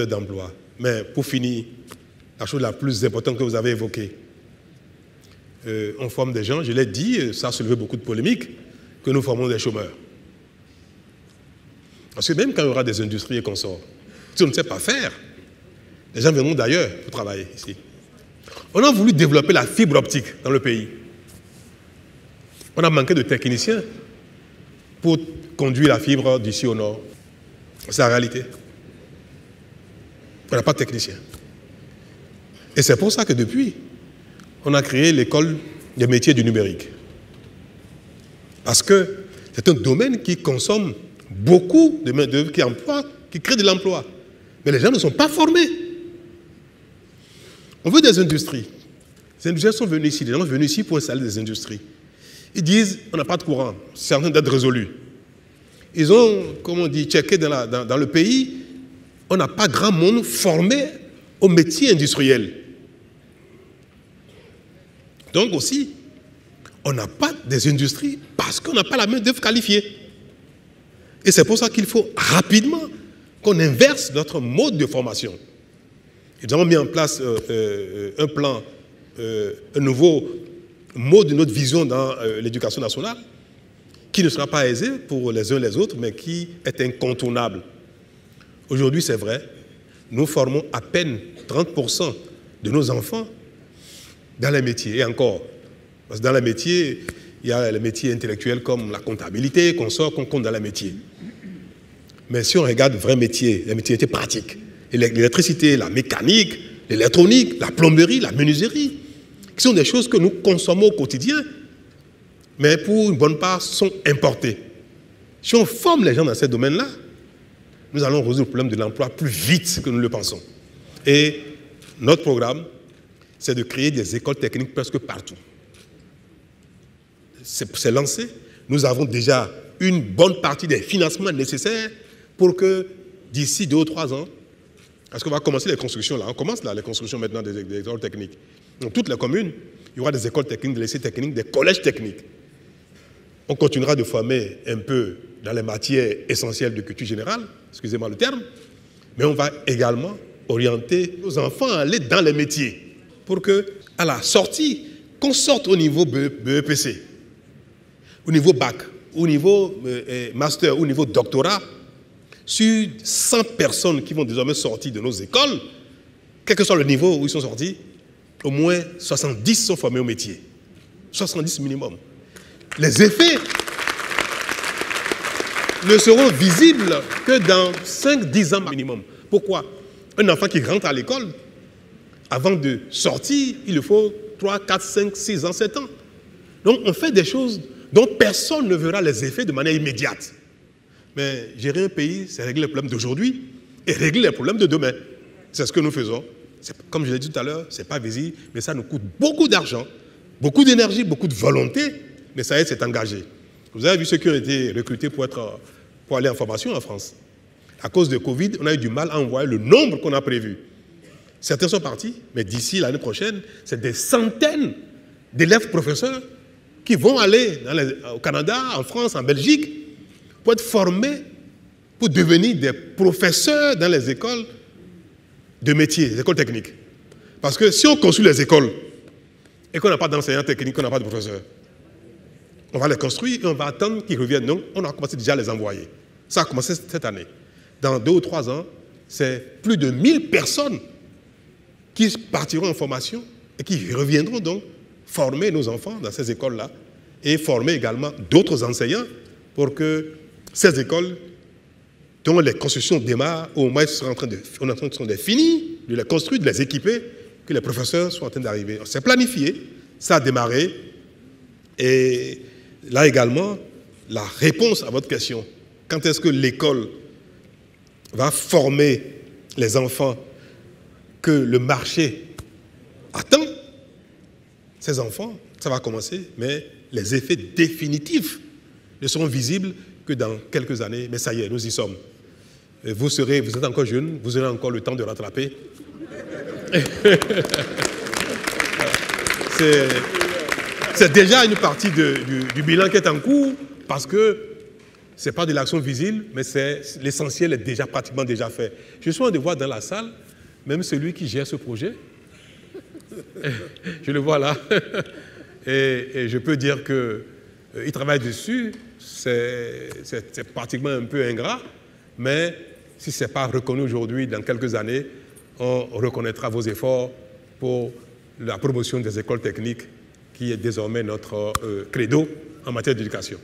d'emploi. Mais pour finir, la chose la plus importante que vous avez évoquée, on forme des gens, je l'ai dit, ça a soulevé beaucoup de polémiques, que nous formons des chômeurs. Parce que même quand il y aura des industries et consorts, si on ne sait pas faire, les gens viendront d'ailleurs pour travailler ici. On a voulu développer la fibre optique dans le pays. On a manqué de techniciens pour conduire la fibre d'ici au nord. C'est la réalité. On n'a pas de technicien. Et c'est pour ça que depuis, on a créé l'école des métiers du numérique. Parce que c'est un domaine qui consomme beaucoup de main-d'œuvre, qui crée de l'emploi. Mais les gens ne sont pas formés. On veut des industries. Les industries sont venues ici. Les gens sont venus ici pour installer des industries. Ils disent, on n'a pas de courant. C'est en train d'être résolu. Ils ont, comme on dit, checké dans le pays. On n'a pas grand monde formé au métier industriel. Donc aussi, on n'a pas des industries parce qu'on n'a pas la main-d'œuvre qualifiée. Et c'est pour ça qu'il faut rapidement qu'on inverse notre mode de formation. Nous avons mis en place un plan, un nouveau mode de notre vision dans l'éducation nationale, qui ne sera pas aisé pour les uns et les autres, mais qui est incontournable. Aujourd'hui, c'est vrai, nous formons à peine 30% de nos enfants dans les métiers, et encore. Parce que dans les métiers, il y a les métiers intellectuels comme la comptabilité, qu'on compte dans les métiers. Mais si on regarde vrais métiers, les métiers pratiques, l'électricité, la mécanique, l'électronique, la plomberie, la menuiserie, qui sont des choses que nous consommons au quotidien, mais pour une bonne part sont importées. Si on forme les gens dans ces domaines-là, nous allons résoudre le problème de l'emploi plus vite que nous le pensons. Et notre programme, c'est de créer des écoles techniques presque partout. C'est lancé. Nous avons déjà une bonne partie des financements nécessaires pour que d'ici 2 ou 3 ans, parce qu'on va commencer les constructions là, on commence là les constructions maintenant des écoles techniques. Dans toutes les communes, il y aura des écoles techniques, des lycées techniques, des collèges techniques. On continuera de former un peu dans les matières essentielles de culture générale, excusez-moi le terme, mais on va également orienter nos enfants à aller dans les métiers pour qu'à la sortie, qu'on sorte au niveau BEPC, au niveau bac, au niveau master, au niveau doctorat, sur 100 personnes qui vont désormais sortir de nos écoles, quel que soit le niveau où ils sont sortis, au moins 70 sont formés au métier. 70 minimum. Les effets ne seront visibles que dans 5-10 ans minimum. Pourquoi? Un enfant qui rentre à l'école, avant de sortir, il lui faut 3, 4, 5, 6 ans, 7 ans. Donc on fait des choses dont personne ne verra les effets de manière immédiate. Mais gérer un pays, c'est régler les problèmes d'aujourd'hui et régler les problèmes de demain. C'est ce que nous faisons. Comme je l'ai dit tout à l'heure, ce n'est pas visible, mais ça nous coûte beaucoup d'argent, beaucoup d'énergie, beaucoup de volonté, mais ça y est, c'est engagé. Vous avez vu ceux qui ont été recrutés pour aller en formation en France. À cause de Covid, on a eu du mal à envoyer le nombre qu'on a prévu. Certains sont partis, mais d'ici l'année prochaine, c'est des centaines d'élèves professeurs qui vont aller au Canada, en France, en Belgique, pour être formés, pour devenir des professeurs dans les écoles de métiers, les écoles techniques. Parce que si on construit les écoles et qu'on n'a pas d'enseignants techniques, qu'on n'a pas de professeurs, on va les construire et on va attendre qu'ils reviennent. Donc, on a commencé déjà à les envoyer. Ça a commencé cette année. Dans 2 ou 3 ans, c'est plus de 1000 personnes qui partiront en formation et qui reviendront donc former nos enfants dans ces écoles-là et former également d'autres enseignants pour que ces écoles dont les constructions démarrent, au moins on est en train de finir, de les construire, de les équiper, que les professeurs soient en train d'arriver. C'est planifié, ça a démarré. Et là également, la réponse à votre question, quand est-ce que l'école va former les enfants que le marché attend, ces enfants, ça va commencer, mais les effets définitifs ne seront visibles que dans quelques années. Mais ça y est, nous y sommes. Vous êtes encore jeune, vous aurez encore le temps de rattraper. C'est déjà une partie du bilan qui est en cours, parce que Ce n'est pas de l'action visible, mais l'essentiel est déjà pratiquement déjà fait. Je suis en train de voir dans la salle, même celui qui gère ce projet. Je le vois là. Et je peux dire qu'il travaille dessus. C'est pratiquement un peu ingrat, mais si ce n'est pas reconnu aujourd'hui, dans quelques années, on reconnaîtra vos efforts pour la promotion des écoles techniques, qui est désormais notre credo en matière d'éducation.